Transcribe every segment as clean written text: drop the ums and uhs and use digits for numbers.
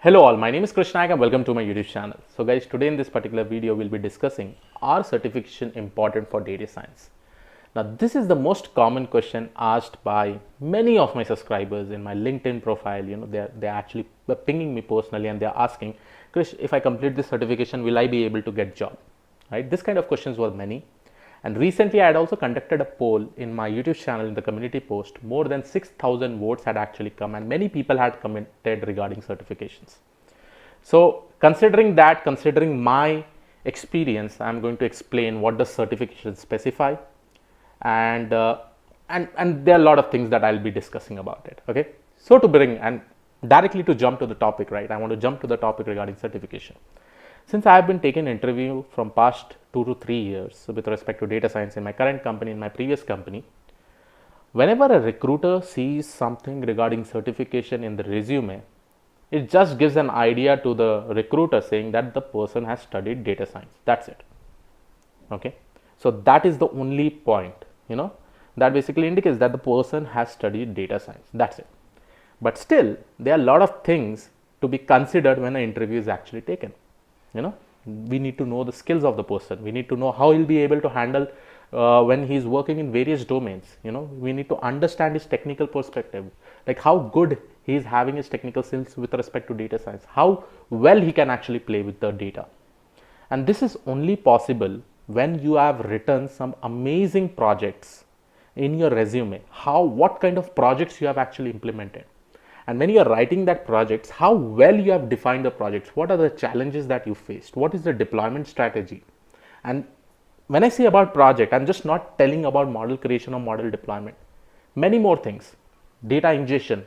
Hello all, my name is Krishna and welcome to my YouTube channel. So guys, today in this particular video, we'll be discussing, are certification important for data science? Now, this is the most common question asked by many of my subscribers in my LinkedIn profile. You know, they're actually pinging me personally and they're asking, Krish, if I complete this certification, will I be able to get job? Right? This kind of questions were many. And recently I had also conducted a poll in my YouTube channel in the community post. More than 6,000 votes had actually come and many people had commented regarding certifications. So considering my experience, I'm going to explain what does certification specify, and there are a lot of things that I'll be discussing about it. Okay, so to bring and directly to jump to the topic, right? I want to jump to the topic regarding certification. Since I have been taking interview from past 2 to 3 years with respect to data science in my current company, in my previous company, whenever a recruiter sees something regarding certification in the resume, it just gives an idea to the recruiter saying that the person has studied data science. That's it. Okay. So that is the only point, that basically indicates that the person has studied data science. That's it. But still, there are a lot of things to be considered when an interview is actually taken. We need to know the skills of the person. We need to know how he'll be able to handle when he's working in various domains. We need to understand his technical perspective, like how good he is having his technical skills with respect to data science, how well he can actually play with the data. And this is only possible when you have written some amazing projects in your resume, what kind of projects you have actually implemented. And when you are writing that projects, how well you have defined the projects, what are the challenges that you faced, what is the deployment strategy. And when I say about project, I'm just not telling about model creation or model deployment. Many more things, data ingestion,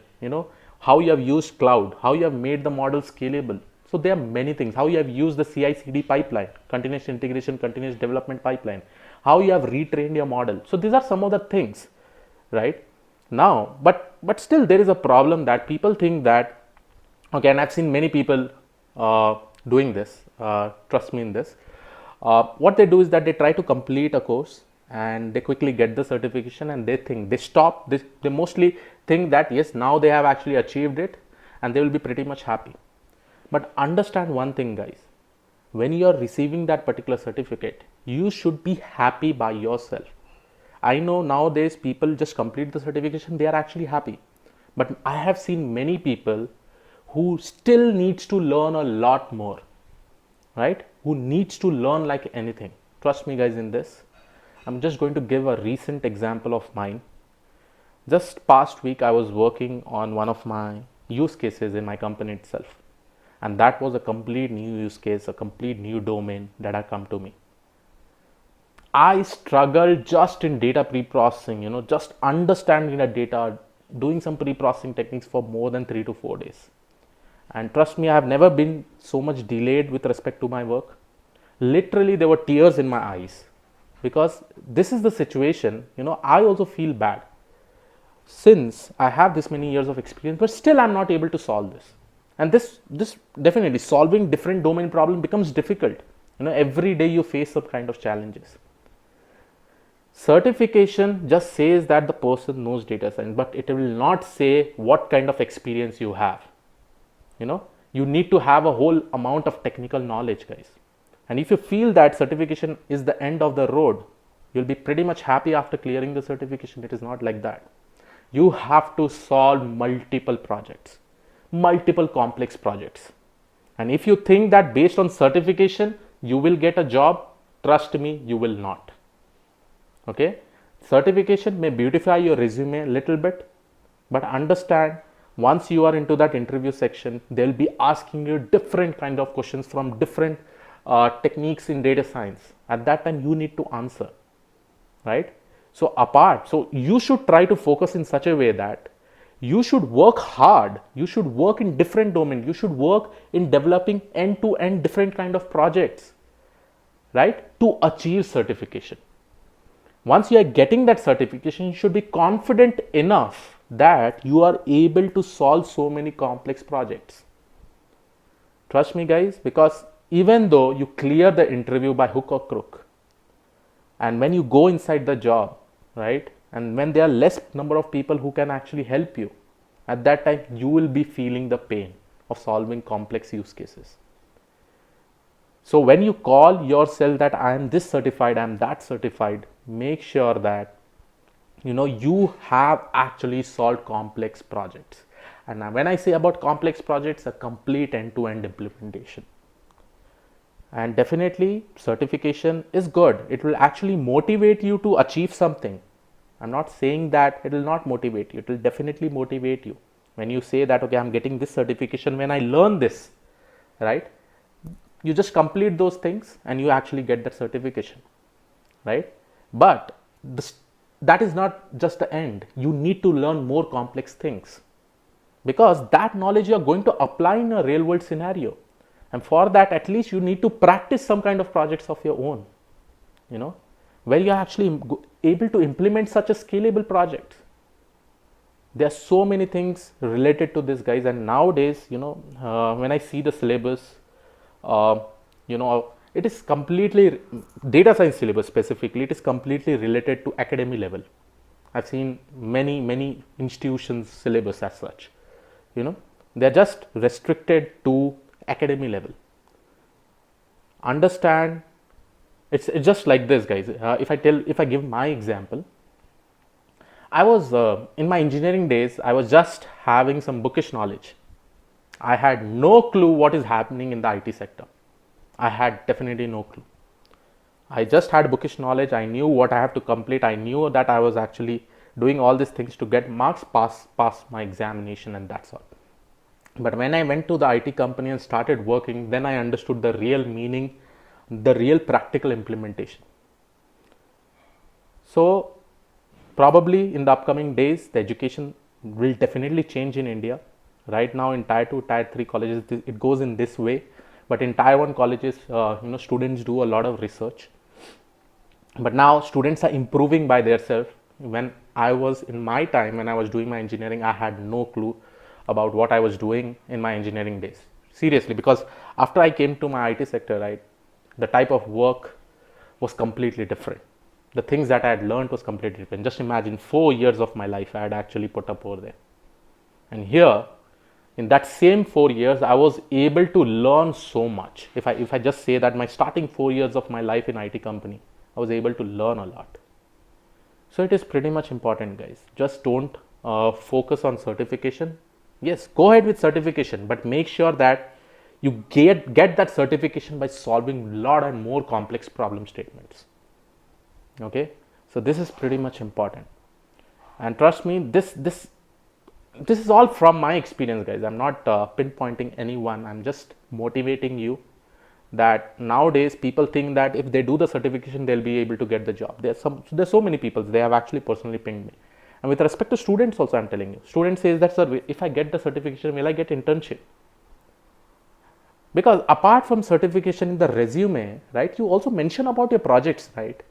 how you have used cloud, how you have made the model scalable. So there are many things, how you have used the CI/CD pipeline, continuous integration, continuous development pipeline, how you have retrained your model. So these are some of the things, right? Now, but still there is a problem that people think that, okay, and I've seen many people doing this, trust me in this. What they do is that they try to complete a course and they quickly get the certification and they mostly think that yes, now they have actually achieved it and they will be pretty much happy. But understand one thing, guys, when you are receiving that particular certificate, you should be happy by yourself. I know nowadays people just complete the certification, they are actually happy. But I have seen many people who still needs to learn a lot more, right? Who needs to learn like anything. Trust me guys in this. I'm just going to give a recent example of mine. Just past week, I was working on one of my use cases in my company itself. And that was a complete new use case, a complete new domain that had come to me. I struggled just in data pre-processing, just understanding the data, doing some pre-processing techniques for more than 3 to 4 days. And trust me, I have never been so much delayed with respect to my work. Literally, there were tears in my eyes because this is the situation, I also feel bad. Since I have this many years of experience, but still I'm not able to solve this. And this definitely solving different domain problem becomes difficult. Every day you face some kind of challenges. Certification just says that the person knows data science, but it will not say what kind of experience you have. You need to have a whole amount of technical knowledge, guys. And if you feel that certification is the end of the road, you'll be pretty much happy after clearing the certification. It is not like that. You have to solve multiple projects, multiple complex projects. And if you think that based on certification, you will get a job, trust me, you will not. Okay, certification may beautify your resume a little bit, but understand once you are into that interview section, they'll be asking you different kind of questions from different techniques in data science. At that time, you need to answer, right? So you should try to focus in such a way that you should work hard. You should work in different domains. You should work in developing end-to-end different kind of projects, right? To achieve certification. Once you are getting that certification, you should be confident enough that you are able to solve so many complex projects. Trust me guys, because even though you clear the interview by hook or crook, and when you go inside the job, right, and when there are less number of people who can actually help you, at that time you will be feeling the pain of solving complex use cases. So when you call yourself that I am this certified, I am that certified, make sure that you have actually solved complex projects. And now when I say about complex projects, a complete end-to-end implementation. And definitely certification is good. It will actually motivate you to achieve something. I'm not saying that it will not motivate you. It will definitely motivate you. When you say that, okay, I'm getting this certification, when I learn this, right? You just complete those things and you actually get that certification, right? But that is not just the end. You need to learn more complex things, because that knowledge you are going to apply in a real world scenario. And for that, at least you need to practice some kind of projects of your own, where you are actually able to implement such a scalable project. There are so many things related to this, guys. And nowadays, when I see the syllabus, it is completely data science syllabus specifically. It is completely related to academy level. I've seen many institutions syllabus as such. They're just restricted to academy level. Understand, it's just like this, guys. If I give my example, I was in my engineering days, I was just having some bookish knowledge. I had no clue what is happening in the IT sector. I had definitely no clue. I just had bookish knowledge. I knew what I have to complete. I knew that I was actually doing all these things to get marks, pass my examination, and that's all. But when I went to the IT company and started working, then I understood the real meaning, the real practical implementation. So probably in the upcoming days, the education will definitely change in India. Right now in Tier 2, Tier 3 colleges, it goes in this way. But in Tier 1 colleges, students do a lot of research. But now students are improving by themselves. When I was in my time, when I was doing my engineering, I had no clue about what I was doing in my engineering days. Seriously, because after I came to my IT sector, right, the type of work was completely different. The things that I had learned was completely different. Just imagine 4 years of my life I had actually put up over there. And here, in that same 4 years, I was able to learn so much. If I just say that my starting 4 years of my life in IT company, I was able to learn a lot. So it is pretty much important, guys. Just don't focus on certification. Yes, go ahead with certification, but make sure that you get that certification by solving a lot and more complex problem statements. Okay, so this is pretty much important. And trust me, this is all from my experience, guys. I'm not pinpointing anyone. I'm just motivating you that nowadays people think that if they do the certification, they'll be able to get the job. There's so many people, they have actually personally pinged me. And with respect to students also, I'm telling you, students says that, sir, if I get the certification, will I get internship? Because apart from certification in the resume, right, you also mention about your projects, right?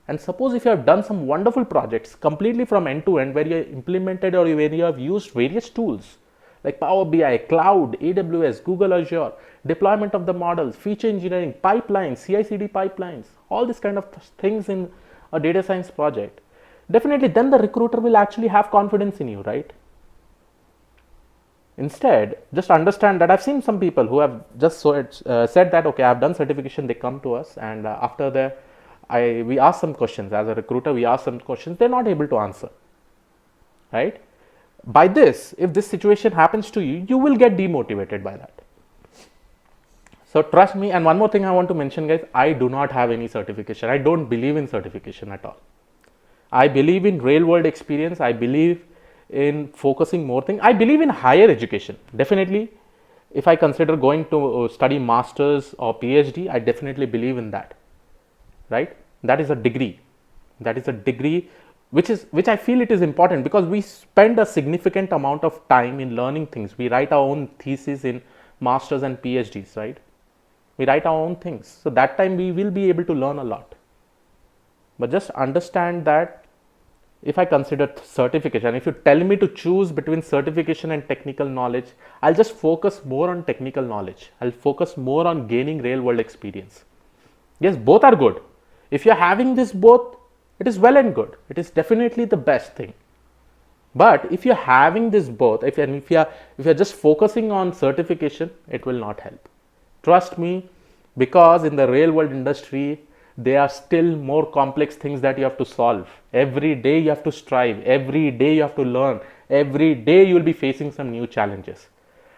And suppose if you have done some wonderful projects completely from end to end, where you implemented or where you have used various tools like Power BI, Cloud, AWS, Google Azure, deployment of the models, feature engineering, pipelines, CI/CD pipelines, all these kind of things in a data science project, definitely then the recruiter will actually have confidence in you, right? Instead, just understand that I've seen some people who have just said that, okay, I've done certification, they come to us, and after that, we ask some questions. As a recruiter, we ask some questions, they're not able to answer, right? By this, if this situation happens to you, you will get demotivated by that. So trust me. And one more thing I want to mention, guys, I do not have any certification. I don't believe in certification at all. I believe in real world experience. I believe in focusing more things. I believe in higher education. Definitely, if I consider going to study masters or PhD, I definitely believe in that, right? That is a degree. That is a degree which I feel it is important, because we spend a significant amount of time in learning things. We write our own thesis in masters and PhDs, right? We write our own things. So that time we will be able to learn a lot. But just understand that if I consider certification, if you tell me to choose between certification and technical knowledge, I'll just focus more on technical knowledge. I'll focus more on gaining real world experience. Yes, both are good. If you're having this both, it is well and good. It is definitely the best thing. But if you're having this both, if you're just focusing on certification, it will not help. Trust me, because in the real world industry, there are still more complex things that you have to solve. Every day you have to strive. Every day you have to learn. Every day you will be facing some new challenges.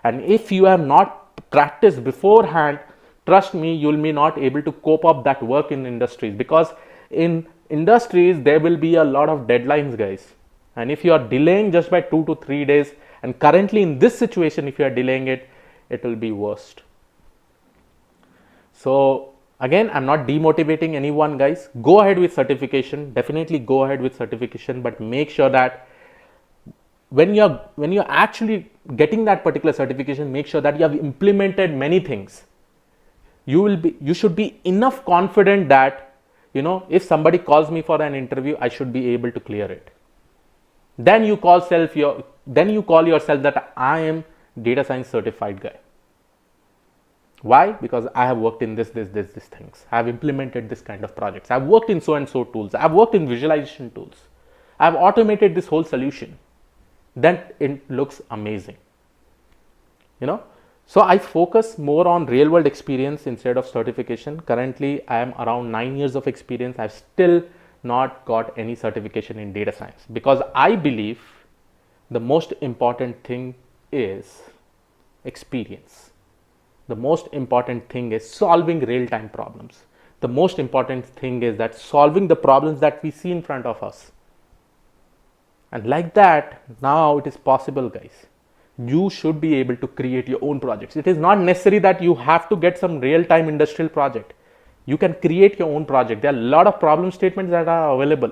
And if you have not practiced beforehand, trust me, you will be not able to cope up that work in industries, because in industries there will be a lot of deadlines, guys. And if you are delaying just by 2 to 3 days, and currently in this situation, if you are delaying it, it will be worst. So again, I'm not demotivating anyone, guys. Go ahead with certification. Definitely go ahead with certification, but make sure that when you're actually getting that particular certification, make sure that you have implemented many things. You should be enough confident that, if somebody calls me for an interview, I should be able to clear it. Then you call yourself that I am data science certified guy. Why? Because I have worked in this things. I have implemented this kind of projects. I've worked in so and so tools. I've worked in visualization tools. I've automated this whole solution. Then it looks amazing. So I focus more on real world experience instead of certification. Currently, I am around 9 years of experience. I've still not got any certification in data science, because I believe the most important thing is experience. The most important thing is solving real-time problems. The most important thing is that solving the problems that we see in front of us. And like that, now it is possible, guys. You should be able to create your own projects. It is not necessary that you have to get some real-time industrial project. You can create your own project. There are a lot of problem statements that are available.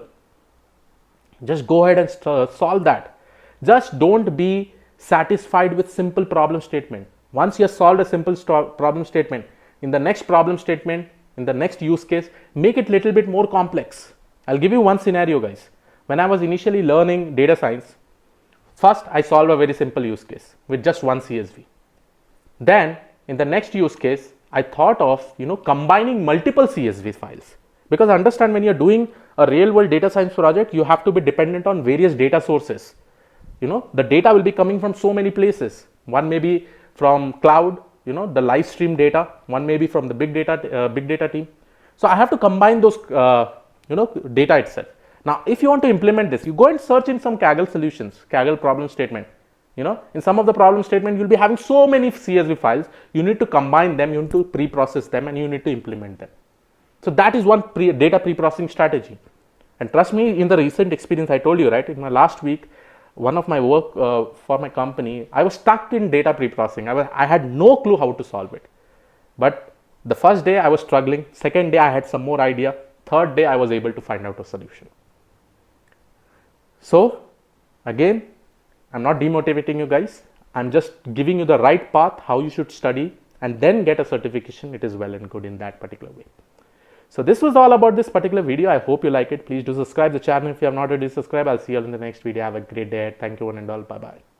Just go ahead and solve that. Just don't be satisfied with simple problem statement. Once you have solved a simple problem statement, in the next problem statement, in the next use case, make it a little bit more complex. I'll give you one scenario, guys. When I was initially learning data science, first I solved a very simple use case with just one CSV. Then in the next use case, I thought of combining multiple CSV files, because understand, when you're doing a real world data science project, you have to be dependent on various data sources. The data will be coming from so many places. One may be from cloud, the live stream data. One may be from the big data team. So I have to combine those data itself. Now if you want to implement this, you go and search in some Kaggle solutions, Kaggle problem statement. In some of the problem statement, you'll be having so many CSV files. You need to combine them, you need to pre-process them, and you need to implement them. So that is one data pre-processing strategy. And trust me, in the recent experience, I told you, right, in my last week, one of my work for my company, I was stuck in data pre-processing. I had no clue how to solve it. But the first day I was struggling. Second day I had some more idea. Third day I was able to find out a solution. So again, I'm not demotivating you guys. I'm just giving you the right path, how you should study and then get a certification. It is well and good in that particular way. So this was all about this particular video. I hope you like it. Please do subscribe the channel if you have not already subscribed. I'll see you all in the next video. Have a great day. Thank you one and all. Bye bye.